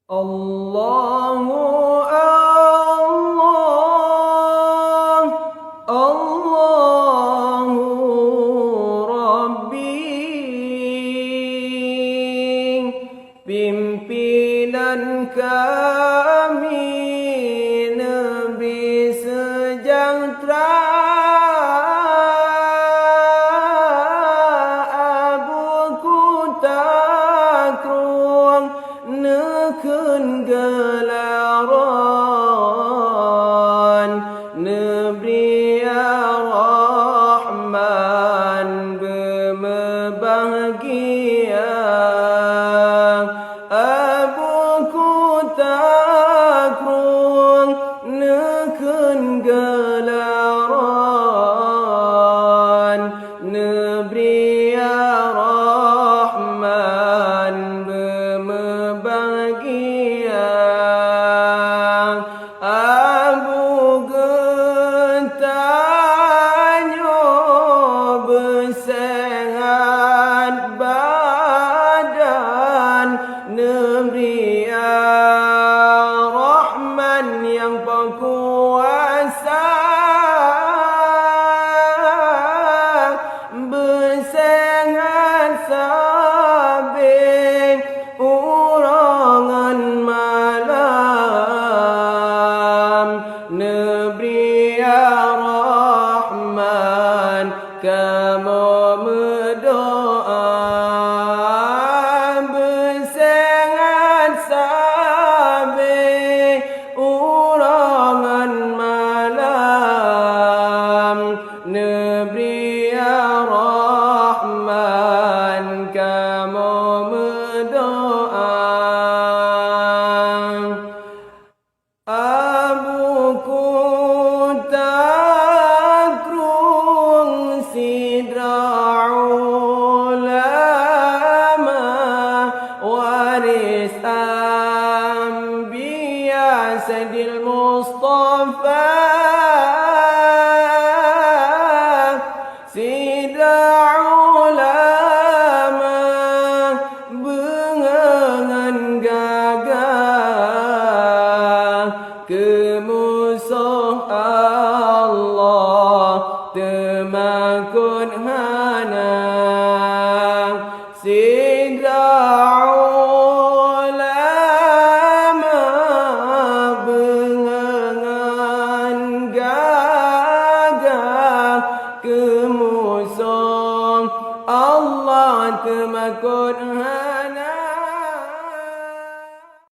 Allahu Allah, Allahu Rabbi, pimpinan kami Nabi sejahtera, Abu takrung neken gelaran, Nabi Ar-Rahman berbahagia, Abu takrung neken gelaran, Nabi Ar-Rahman berbahagia, Abu getanyo bersehat badan, Nabi Ar-Rahman yang berkuasa bersehat sabit urangan malam, Nabi Ar-Rahman kamu berdoa bersehat sabit urangan malam, Nabi Ar-Rahman kamu berdoa, Abu takrung sidra ulama waris anbiya Sayyidil Mustafa